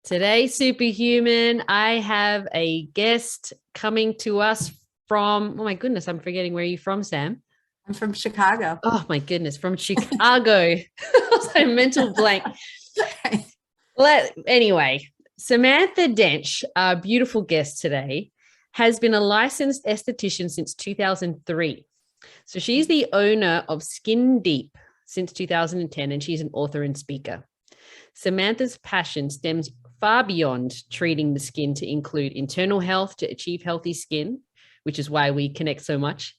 Today, Superhuman, I have a guest coming to us from, oh my goodness, I'm forgetting where you're from, Sam. I'm from Chicago. Oh my goodness, from Chicago. So mental blank. Anyway, Samantha Dench, our beautiful guest today, has been a licensed esthetician since 2003. So she's the owner of Skin Deep since 2010, and she's an author and speaker. Samantha's passion stems far beyond treating the skin to include internal health to achieve healthy skin, which is why we connect so much.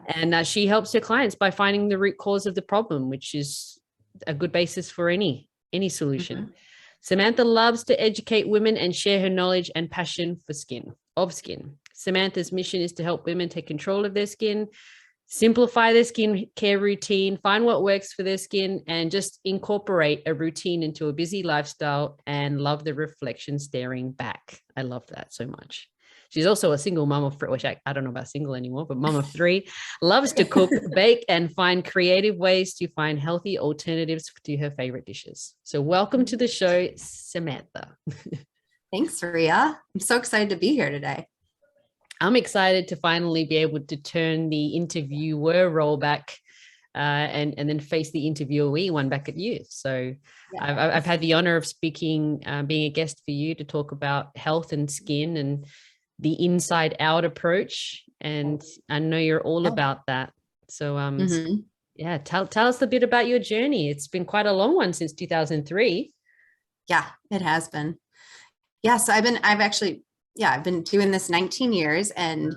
And she helps her clients by finding the root cause of the problem, which is a good basis for any solution. Mm-hmm. Samantha loves to educate women and share her knowledge and passion for skin. Samantha's mission is to help women take control of their skin, simplify their skin care routine, find what works for their skin, and just incorporate a routine into a busy lifestyle and love the reflection staring back. I love that so much. She's also a single mom of three, which I don't know about single anymore, but mom of three, loves to cook, bake, and find creative ways to find healthy alternatives to her favorite dishes. So welcome to the show, Samantha. Thanks, Ria. I'm so excited to be here today. I'm excited to finally be able to turn the interviewer role back and then face the interviewee one back at you. So yeah. I've had the honor of speaking, being a guest for you to talk about health and skin and the inside out approach. And I know you're all about that. So, yeah, tell us a bit about your journey. It's been quite a long one since 2003. Yeah, it has been. Yeah. So I've been doing this 19 years and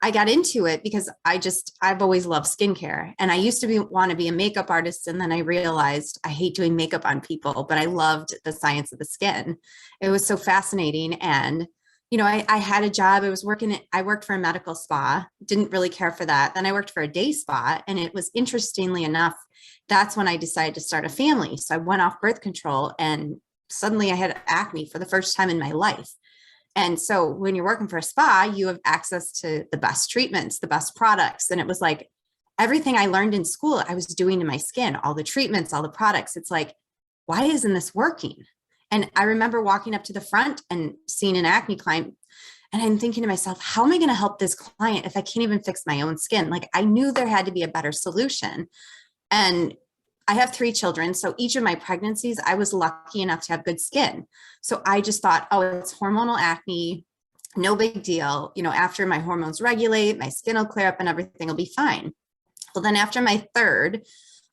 I got into it because I've always loved skincare, and I used to want to be a makeup artist. And then I realized I hate doing makeup on people, but I loved the science of the skin. It was so fascinating. And I had a job. I worked for a medical spa, didn't really care for that. Then I worked for a day spa, and it was, interestingly enough, that's when I decided to start a family. So I went off birth control, and suddenly I had acne for the first time in my life. And so when you're working for a spa, you have access to the best treatments, the best products. And it was like everything I learned in school, I was doing to my skin, all the treatments, all the products. It's like, why isn't this working? And I remember walking up to the front and seeing an acne client, and I'm thinking to myself, how am I going to help this client if I can't even fix my own skin? Like, I knew there had to be a better solution. And I have 3 children. So each of my pregnancies, I was lucky enough to have good skin. So I just thought, oh, it's hormonal acne, no big deal. After my hormones regulate, my skin will clear up and everything will be fine. Well, then after my third,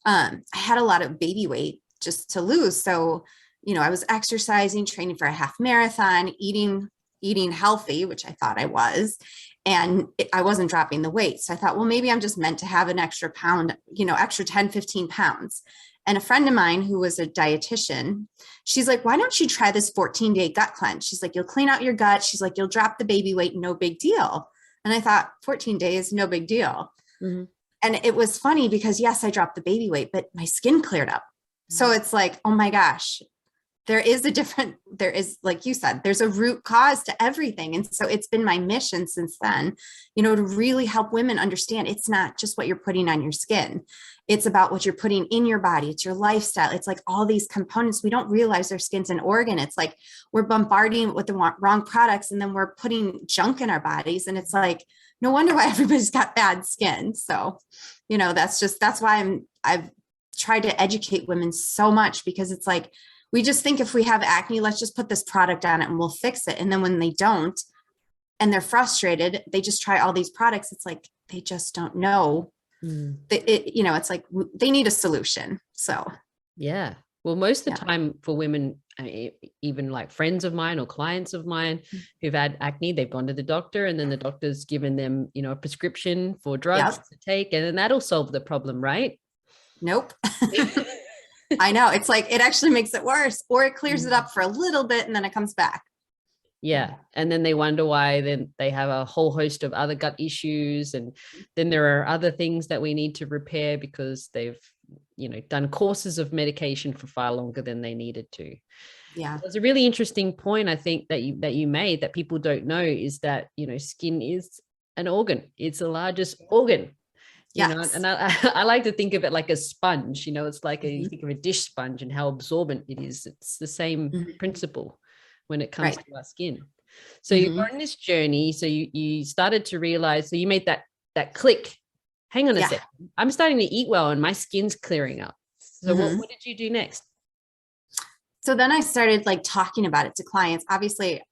I had a lot of baby weight just to lose. So I was exercising, training for a half marathon, eating healthy, which I thought I was, and I wasn't dropping the weight. So I thought, well, maybe I'm just meant to have an extra pound, extra 10, 15 pounds. And a friend of mine who was a dietitian, she's like, why don't you try this 14-day gut cleanse? She's like, you'll clean out your gut. She's like, you'll drop the baby weight, no big deal. And I thought 14 days, no big deal. Mm-hmm. And it was funny because yes, I dropped the baby weight, but my skin cleared up. Mm-hmm. So it's like, oh my gosh, there is, like you said, there's a root cause to everything. And so it's been my mission since then, to really help women understand it's not just what you're putting on your skin. It's about what you're putting in your body. It's your lifestyle. It's like all these components. We don't realize their skin's an organ. It's like we're bombarding with the wrong products, and then we're putting junk in our bodies. And it's like, no wonder why everybody's got bad skin. So, that's why I've tried to educate women so much, because it's like, we just think if we have acne, let's just put this product on it and we'll fix it. And then when they don't, and they're frustrated, they just try all these products. It's like, they just don't know. It's like they need a solution. So, yeah. Well, most of the time for women, even like friends of mine or clients of mine who've had acne, they've gone to the doctor, and then the doctor's given them, a prescription for drugs to take, and then that'll solve the problem, right? Nope. I know. It's like, it actually makes it worse, or it clears it up for a little bit and then it comes back. Yeah. And then they wonder why then they have a whole host of other gut issues. And then there are other things that we need to repair because they've, done courses of medication for far longer than they needed to. Yeah. So it's a really interesting point, I think, that you made, that people don't know, is that, skin is an organ. It's the largest organ. And I like to think of it like a sponge. It's like you think of a dish sponge and how absorbent it is. It's the same principle. when it comes Right. to our skin. So you're Mhm. on this journey. So you started to realize, so you made that click. Hang on a Yeah. second. I'm starting to eat well and my skin's clearing up. So Mhm. what did you do next? So then I started like talking about it to clients. Obviously,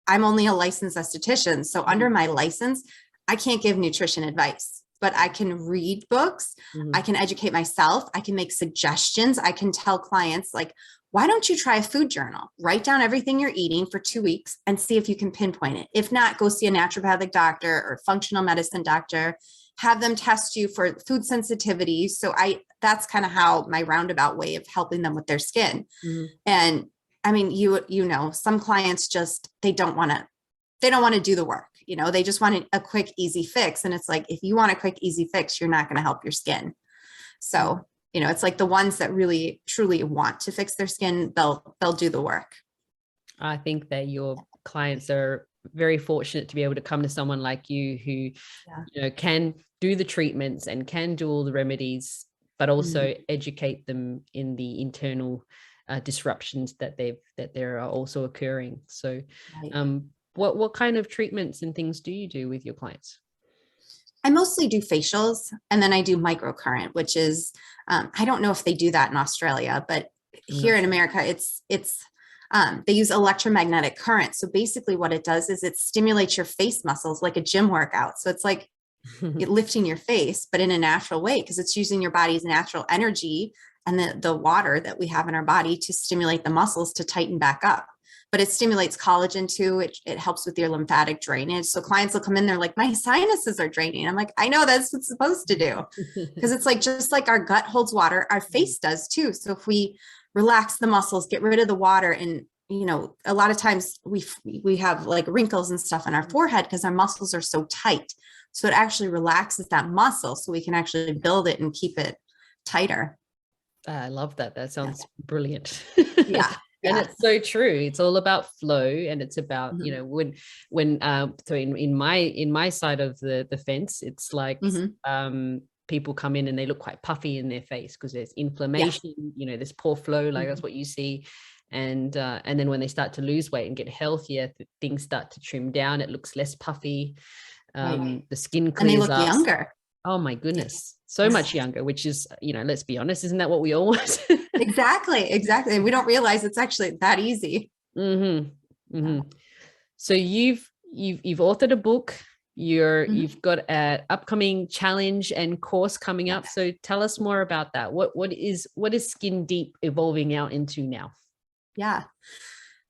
I'm only a licensed esthetician. So under my license, I can't give nutrition advice, but I can read books. Mm-hmm. I can educate myself. I can make suggestions. I can tell clients, like, why don't you try a food journal? Write down everything you're eating for 2 weeks and see if you can pinpoint it. If not, go see a naturopathic doctor or functional medicine doctor. Have them test you for food sensitivity. So that's kind of how my roundabout way of helping them with their skin. Mm-hmm. And I mean, some clients just, they don't want to do the work. They just want a quick, easy fix. And it's like, if you want a quick, easy fix, you're not going to help your skin. So, it's like the ones that really, truly want to fix their skin, they'll do the work. I think that your clients are very fortunate to be able to come to someone like you who, can do the treatments and can do all the remedies, but also educate them in the internal disruptions that there are also occurring. So, Right. what kind of treatments and things do you do with your clients? I mostly do facials, and then I do microcurrent, which is, I don't know if they do that in Australia, but here in America, they use electromagnetic current. So basically what it does is it stimulates your face muscles like a gym workout. So it's like lifting your face, but in a natural way, because it's using your body's natural energy and the water that we have in our body to stimulate the muscles to tighten back up. But it stimulates collagen too. It helps with your lymphatic drainage. So clients will come in, they're like, my sinuses are draining. I'm like, I know, that's what's supposed to do. Because it's like, just like our gut holds water, our face does too. So if we relax the muscles, get rid of the water, and a lot of times we have like wrinkles and stuff on our forehead because our muscles are so tight. So it actually relaxes that muscle so we can actually build it and keep it tighter. I love that. That sounds brilliant. Yeah. And it's so true. It's all about flow, and it's about, when so in my side of the fence, it's like people come in and they look quite puffy in their face because there's inflammation, there's poor flow, like that's what you see. And then when they start to lose weight and get healthier, things start to trim down. It looks less puffy. The skin clears and they look up. Younger. Oh my goodness. So much younger, which is, let's be honest, isn't that what we all want? Exactly. And we don't realize it's actually that easy. So you've authored a book. You've got an upcoming challenge and course coming up. So tell us more about that. What is Skin Deep evolving out into now? Yeah.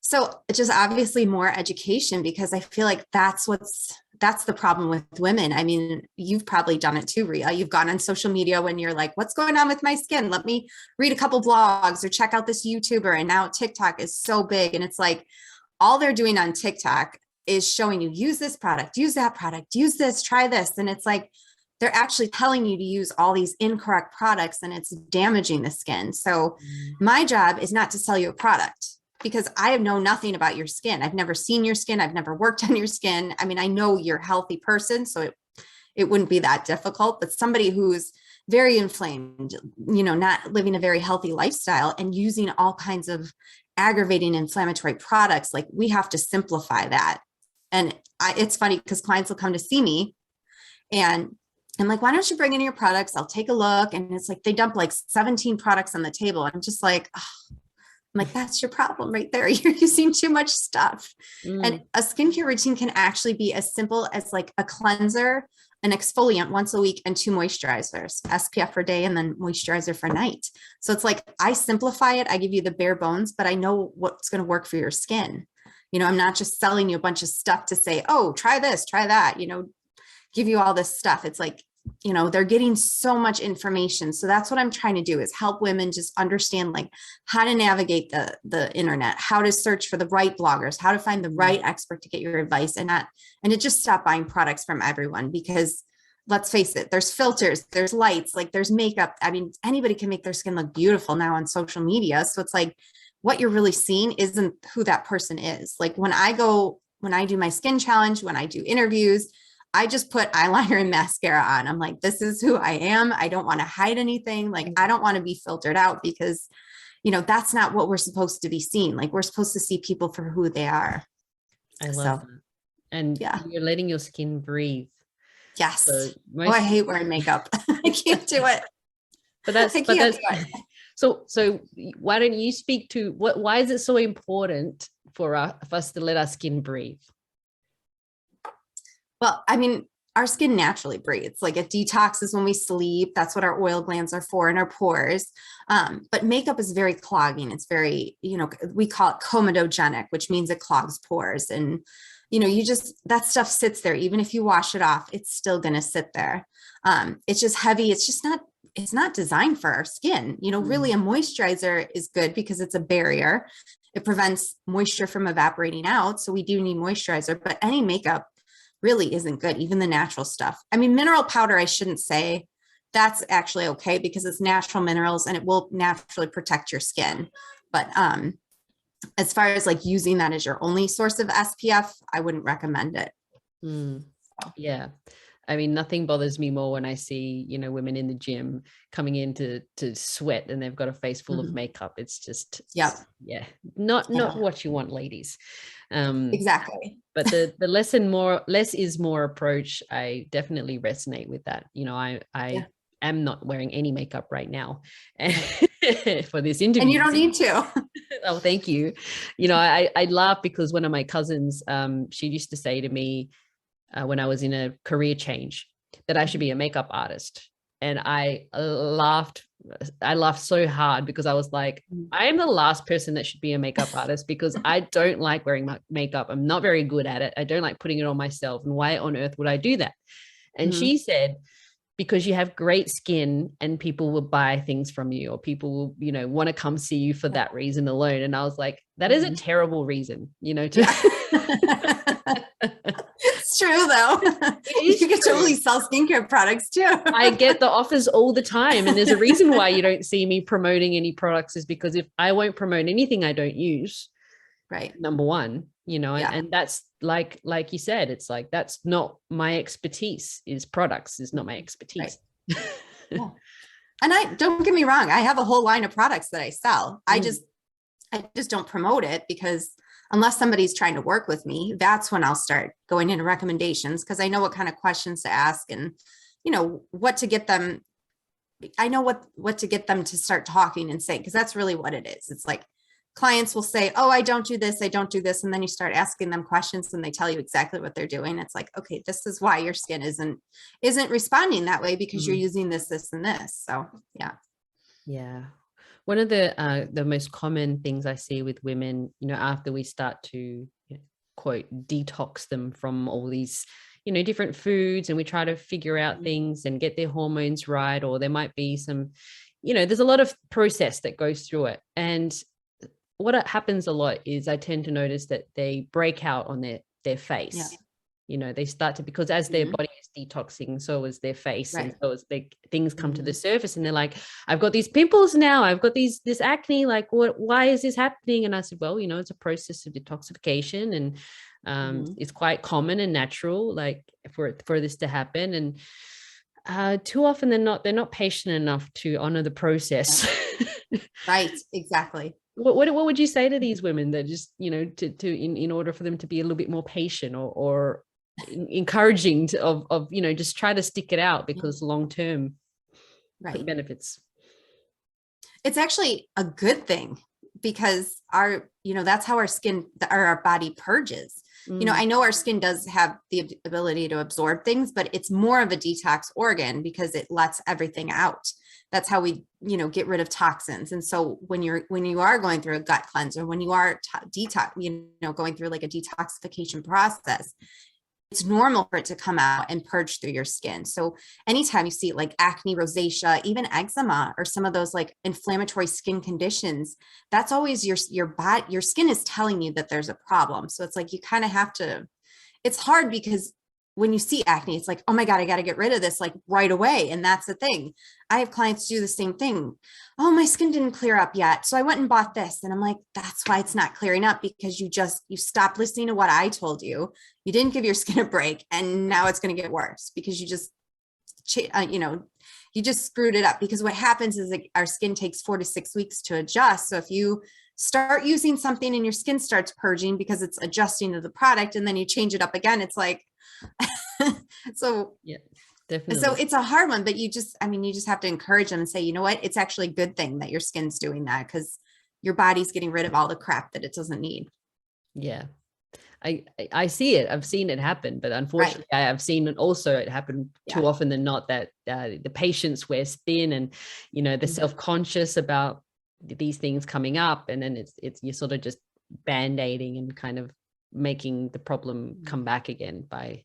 So it's just obviously more education, because I feel like that's the problem with women. I mean, you've probably done it too, Ria. You've gone on social media when you're like, what's going on with my skin? Let me read a couple blogs or check out this YouTuber. And now TikTok is so big. And it's like, all they're doing on TikTok is showing you, use this product, use that product, use this, try this. And it's like, they're actually telling you to use all these incorrect products, and it's damaging the skin. So my job is not to sell you a product, because I know nothing about your skin. I've never seen your skin. I've never worked on your skin. I mean, I know you're a healthy person, so it wouldn't be that difficult, but somebody who's very inflamed, not living a very healthy lifestyle and using all kinds of aggravating inflammatory products, like, we have to simplify that. And it's funny because clients will come to see me and I'm like, why don't you bring in your products? I'll take a look. And it's like, they dump like 17 products on the table. I'm just like, oh. I'm like, that's your problem right there. You're using too much stuff. And a skincare routine can actually be as simple as like a cleanser, an exfoliant once a week, and 2 moisturizers, SPF for day and then moisturizer for night. So it's like, I simplify it. I give you the bare bones, but I know what's going to work for your skin. I'm not just selling you a bunch of stuff to say, oh, try this, try that, give you all this stuff. It's like, they're getting so much information. So that's what I'm trying to do, is help women just understand like how to navigate the internet, how to search for the right bloggers, how to find the right expert to get your advice, and to just stop buying products from everyone. Because let's face it, there's filters, there's lights, like there's makeup. I mean, anybody can make their skin look beautiful now on social media. So it's like, what you're really seeing isn't who that person is. Like when I do my skin challenge, when I do interviews, I just put eyeliner and mascara on. I'm like, this is who I am. I don't want to hide anything. Like, I don't want to be filtered out, because, that's not what we're supposed to be seeing. Like we're supposed to see people for who they are. I love that. And you're letting your skin breathe. Yes. So I hate wearing makeup. I can't do it. So why don't you speak to why is it so important for us to let our skin breathe? Well, I mean, our skin naturally breathes. Like it detoxes when we sleep. That's what our oil glands are for in our pores. But makeup is very clogging. It's very, we call it comedogenic, which means it clogs pores. And, that stuff sits there. Even if you wash it off, it's still going to sit there. It's just heavy. It's not designed for our skin. Really a moisturizer is good because it's a barrier. It prevents moisture from evaporating out. So we do need moisturizer, but any makeup really isn't good. Even the natural stuff. I mean, mineral powder, I shouldn't say. That's actually okay because it's natural minerals and it will naturally protect your skin. But as far as like using that as your only source of SPF, I wouldn't recommend it. Yeah. I mean, nothing bothers me more when I see, women in the gym coming in to sweat and they've got a face full of makeup. It's just, not what you want, ladies. Exactly. But the less is more approach, I definitely resonate with that. I am not wearing any makeup right now for this interview. And you don't need to. Oh, thank you. I laugh because one of my cousins, she used to say to me, when I was in a career change, that I should be a makeup artist. And I laughed so hard because I was like, I am the last person that should be a makeup artist because I don't like wearing makeup. I'm not very good at it. I don't like putting it on myself. And why on earth would I do that? And she said, because you have great skin and people will buy things from you, or people will, want to come see you for that reason alone. And I was like, that is a terrible reason, It's true though. You can totally sell skincare products too. I get the offers all the time. And there's a reason why you don't see me promoting any products is because if I won't promote anything I don't use, right. Number one, and that's like you said, it's like, that's not my expertise. Products is not my expertise. Right. Yeah. And I don't get me wrong. I have a whole line of products that I sell. I just don't promote it because unless somebody's trying to work with me, that's when I'll start going into recommendations because I know what kind of questions to ask and, what to get them. I know what to get them to start talking and saying, because that's really what it is. It's like clients will say, oh, I don't do this. And then you start asking them questions and they tell you exactly what they're doing. It's like, okay, this is why your skin isn't responding that way because you're using this, and this. So, yeah. Yeah. One of the most common things I see with women, after we start to quote detox them from all these, different foods, and we try to figure out things and get their hormones right, or there might be some, there's a lot of process that goes through it. And what happens a lot is I tend to notice that they break out on their face. Yeah. They start to, because as their body is detoxing, so is their face. Right. And so as things come to the surface and they're like, I've got these pimples now, I've got this acne, like why is this happening? And I said, well, it's a process of detoxification and it's quite common and natural, like for this to happen. And too often they're not patient enough to honor the process. Right. Exactly. What would you say to these women that just, in order for them to be a little bit more patient or encouraging of just try to stick it out because long-term benefits? It's actually a good thing because that's how our skin or our body purges. I know our skin does have the ability to absorb things, but it's more of a detox organ because it lets everything out. That's how we, get rid of toxins. And so when you are going through a gut cleanse or when you are going through like a detoxification process, it's normal for it to come out and purge through your skin. So anytime you see like acne, rosacea, even eczema, or some of those like inflammatory skin conditions, that's always your body, your skin is telling you that there's a problem. So it's like, you kind of have to, it's hard because when you see acne, it's like, oh my God, I got to get rid of this like right away. And that's the thing. I have clients do the same thing. Oh, my skin didn't clear up yet. So I went and bought this. And I'm like, that's why it's not clearing up, because you stopped listening to what I told you. You didn't give your skin a break. And now it's going to get worse because you just, you just screwed it up, because what happens is like our skin takes 4 to 6 weeks to adjust. So if you start using something and your skin starts purging because it's adjusting to the product, and then you change it up again, it's like, so Yeah, definitely. so it's a hard one, but you just have to encourage them and say, you know what, it's actually a good thing that your skin's doing that, because your body's getting rid of all the crap that it doesn't need. Yeah. I see it. I've seen it happen, but unfortunately, right. I've seen it also it happen too often than not, that the patients wear thin, and they're self-conscious about these things coming up, and then it's you're sort of just band-aiding and kind of making the problem come back again by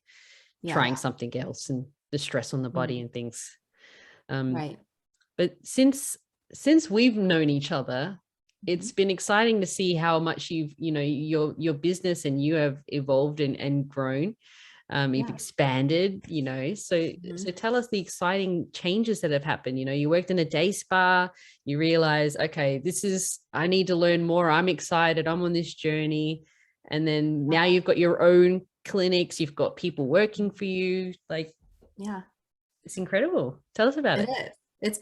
trying something else, and the stress on the body and things. Right. But since we've known each other, it's been exciting to see how much your business and you have evolved and grown. You've expanded, so tell us the exciting changes that have happened. You worked in a day spa, you realize, okay, I need to learn more. I'm excited. I'm on this journey. And then now you've got your own clinics, you've got people working for you. Like, it's incredible. Tell us about it. It is. It's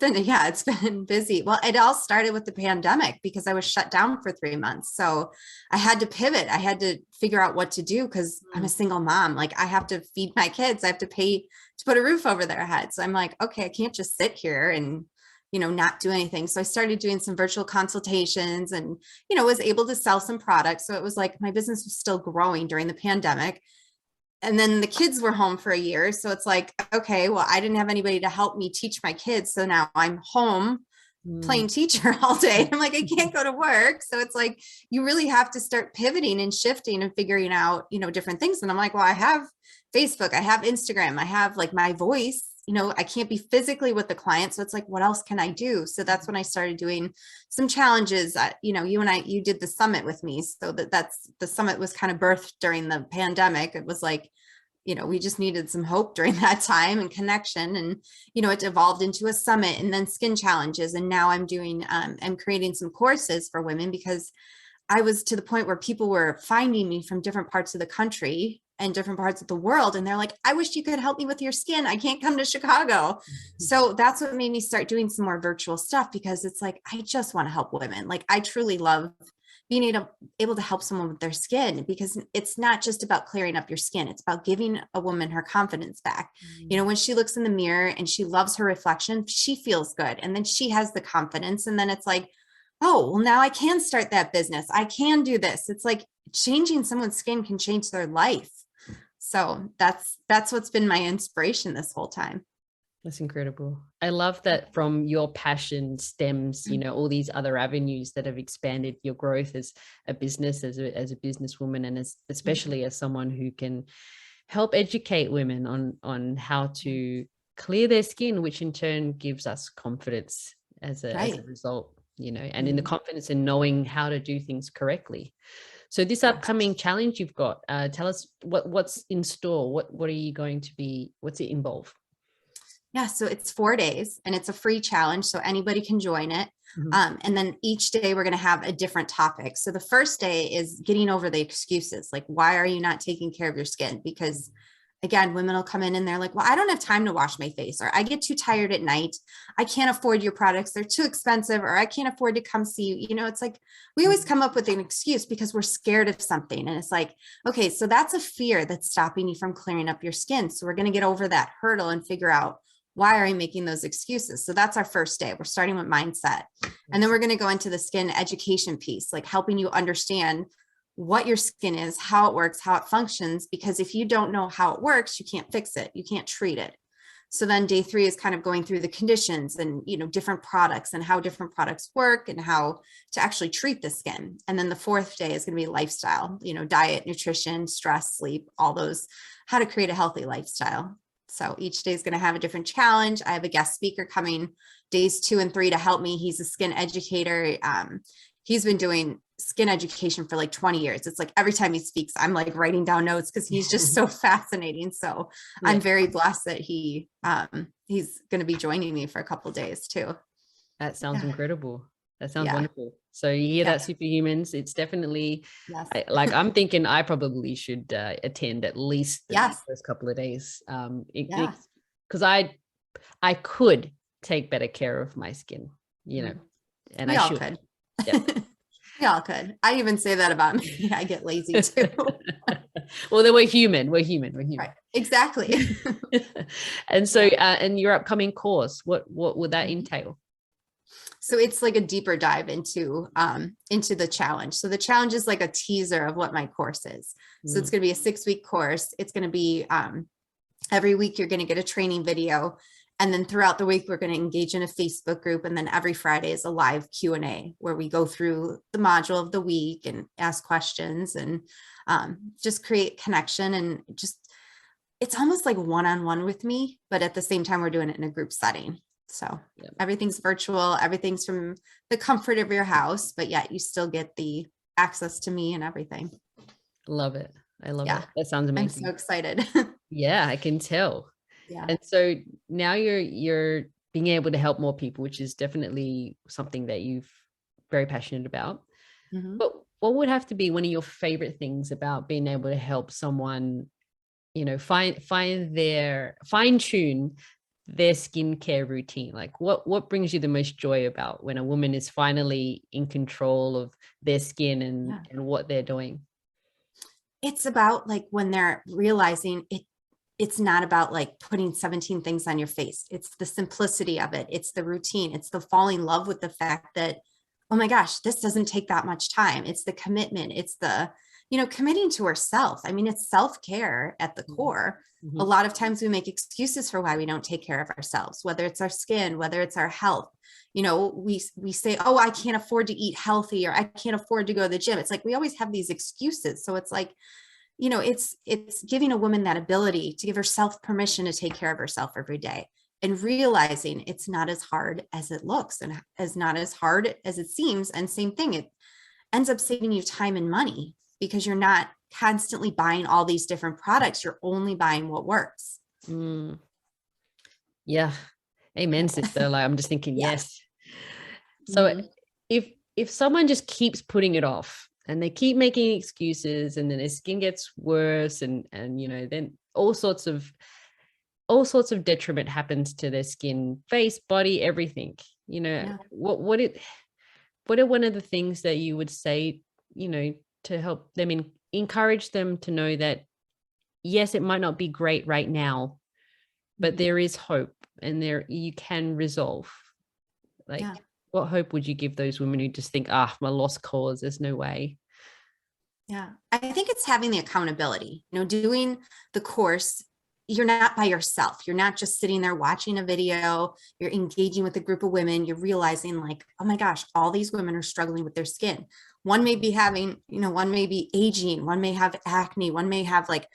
been busy. Well, it all started with the pandemic, because I was shut down for 3 months. So I had to pivot. I had to figure out what to do, because I'm a single mom. Like, I have to feed my kids. I have to pay to put a roof over their heads. So I'm like, okay, I can't just sit here and, not do anything. So I started doing some virtual consultations and, was able to sell some products. So it was like my business was still growing during the pandemic. And then the kids were home for a year. So it's like, okay, well, I didn't have anybody to help me teach my kids. So now I'm home playing teacher all day. I'm like, I can't go to work. So it's like, you really have to start pivoting and shifting and figuring out, different things. And I'm like, well, I have Facebook, I have Instagram, I have like my voice, I can't be physically with the client. So it's like, what else can I do? So that's when I started doing some challenges. You did the summit with me. So that's the summit was kind of birthed during the pandemic. It was like, we just needed some hope during that time and connection. And, it evolved into a summit and then skin challenges. And now I'm creating some courses for women, because I was to the point where people were finding me from different parts of the country and different parts of the world. And they're like, I wish you could help me with your skin. I can't come to Chicago. So that's what made me start doing some more virtual stuff, because it's like, I just want to help women. Like, I truly love being able to help someone with their skin, because it's not just about clearing up your skin. It's about giving a woman her confidence back. When she looks in the mirror and she loves her reflection, she feels good. And then she has the confidence. And then it's like, oh, well, now I can start that business. I can do this. It's like changing someone's skin can change their life. So that's what's been my inspiration this whole time. That's incredible. I love that from your passion stems, all these other avenues that have expanded your growth as a business, as a businesswoman, and especially as someone who can help educate women on how to clear their skin, which in turn gives us confidence as a result, and in the confidence in knowing how to do things correctly. So this upcoming challenge you've got, tell us what's in store. What are you going to be, what's it involve? Yeah, so it's 4 days and it's a free challenge, so anybody can join it. And then each day we're going to have a different topic. So the first day is getting over the excuses. Like, why are you not taking care of your skin? Because again, women will come in and they're like, well, I don't have time to wash my face, or I get too tired at night. I can't afford your products. They're too expensive, or I can't afford to come see you. It's like, we always come up with an excuse because we're scared of something. And it's like, okay, so that's a fear that's stopping you from clearing up your skin. So we're going to get over that hurdle and figure out, why are you making those excuses? So that's our first day. We're starting with mindset. And then we're going to go into the skin education piece, like helping you understand what your skin is, how it works, how it functions, because if you don't know how it works, you can't fix it. You can't treat it. So then day 3 is kind of going through the conditions and, different products and how different products work and how to actually treat the skin. And then the 4th day is going to be lifestyle, diet, nutrition, stress, sleep, all those, how to create a healthy lifestyle. So each day is going to have a different challenge. I have a guest speaker coming days 2 and 3 to help me. He's a skin educator. He's been doing skin education for like 20 years. It's like every time he speaks, I'm like writing down notes because he's just so fascinating. So I'm very blessed that he's going to be joining me for a couple of days too. That sounds incredible. That sounds wonderful. So you hear that, Superhumans? It's definitely I'm thinking I probably should attend at least the first couple of days. Because I could take better care of my skin, you know, and we I all should. could. Yeah. We all could. I even say that about me. I get lazy too. Well, then we're human. We're human. Right. Exactly. And so, and your upcoming course, what would that entail? So it's like a deeper dive into the challenge. So the challenge is like a teaser of what my course is. So it's going to be a 6-week course. It's going to be every week you're going to get a training video. And then throughout the week, we're going to engage in a Facebook group. And then every Friday is a live Q&A where we go through the module of the week and ask questions and just create connection. And just, it's almost like one-on-one with me, but at the same time, we're doing it in a group setting. So everything's virtual, everything's from the comfort of your house, but yet you still get the access to me and everything. Love it. I love it. That sounds amazing. I'm so excited. Yeah, I can tell. Yeah. And so now you're being able to help more people, which is definitely something that you're very passionate about. But what would have to be one of your favorite things about being able to help someone, you know, fine-tune their skincare routine? Like what brings you the most joy about when a woman is finally in control of their skin and what they're doing? It's about like when they're realizing it's not about like putting 17 things on your face. It's the simplicity of it. It's the routine. It's the falling in love with the fact that, oh my gosh, this doesn't take that much time. It's the commitment. It's the, you know, committing to ourselves. I mean, it's self-care at the core. A lot of times we make excuses for why we don't take care of ourselves, whether it's our skin, whether it's our health. You know, we say, oh, I can't afford to eat healthy, or I can't afford to go to the gym. It's like, we always have these excuses. So it's like, you know, it's giving a woman that ability to give herself permission to take care of herself every day and realizing it's not as hard as it looks and as not as hard as it seems. And same thing, it ends up saving you time and money because you're not constantly buying all these different products. You're only buying what works. Yeah. Amen, sister. Like, I'm just thinking, yes. So if someone just keeps putting it off, and they keep making excuses, and then their skin gets worse, and you know, then all sorts of detriment happens to their skin, face, body, everything. You know, what are one of the things that you would say, you know, to help them encourage them to know that yes, it might not be great right now, but there is hope, and you can resolve. Like, what hope would you give those women who just think, my lost cause, there's no way? Yeah, I think it's having the accountability, you know, doing the course. You're not by yourself. You're not just sitting there watching a video. You're engaging with a group of women. You're realizing like, oh my gosh, all these women are struggling with their skin. One may be having, you know, one may be aging, one may have acne, one may have like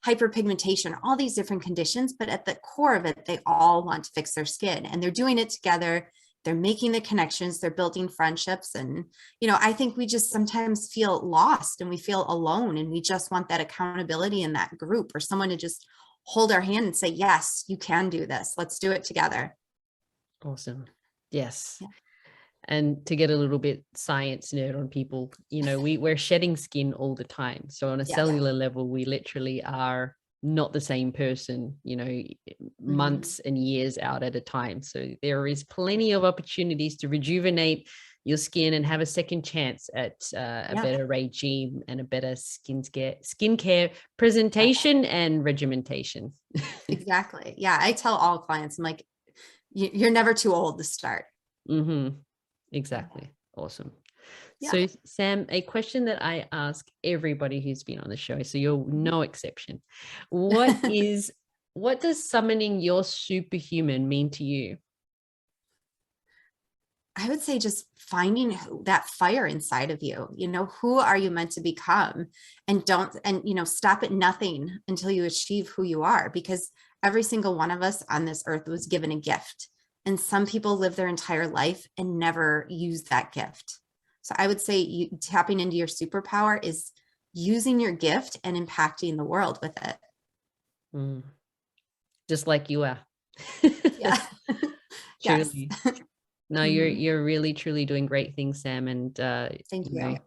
hyperpigmentation, all these different conditions, but at the core of it, they all want to fix their skin, and they're doing it together. They're making the connections, they're building friendships. And, you know, I think we just sometimes feel lost and we feel alone, and we just want that accountability in that group, or someone to just hold our hand and say, yes, you can do this. Let's do it together. Awesome. Yes. Yeah. And to get a little bit science nerd on people, you know, we're shedding skin all the time. So on a cellular level, we literally are not the same person, you know, months and years out at a time. So there is plenty of opportunities to rejuvenate your skin and have a second chance at a better regime and a better skincare presentation and regimentation. Exactly. Yeah. I tell all clients, I'm like, you're never too old to start. Exactly. Awesome. Yeah. So Sam, a question that I ask everybody who's been on the show, so you're no exception. What does summoning your superhuman mean to you? I would say just finding that fire inside of you. You know, who are you meant to become? And you know, stop at nothing until you achieve who you are, because every single one of us on this earth was given a gift. And some people live their entire life and never use that gift. So I would say tapping into your superpower is using your gift and impacting the world with it. Just like you are. Yeah. Truly. Yes. No, you're really truly doing great things, Sam. And thank you. Know,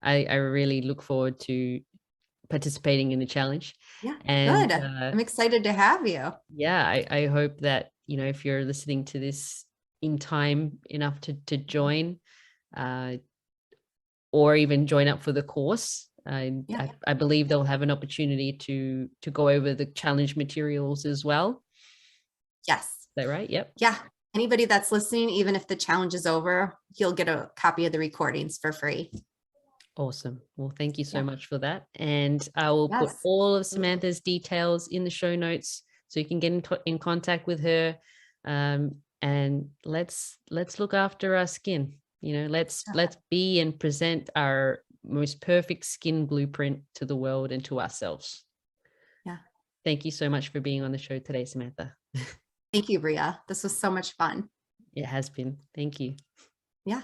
I really look forward to participating in the challenge. Yeah. And good. I'm excited to have you. Yeah, I hope that, if you're listening to this in time enough to join, or even join up for the course, I believe they'll have an opportunity to go over the challenge materials as well. Yes. Is that right? Yep. Yeah. Anybody that's listening, even if the challenge is over, you'll get a copy of the recordings for free. Awesome. Well, thank you so much for that. And I will put all of Samantha's details in the show notes so you can get in contact with her. And let's look after our skin. Let's be and present our most perfect skin blueprint to the world and to ourselves. Yeah. Thank you so much for being on the show today, Samantha. Thank you, Ria. This was so much fun. It has been. Thank you. Yeah.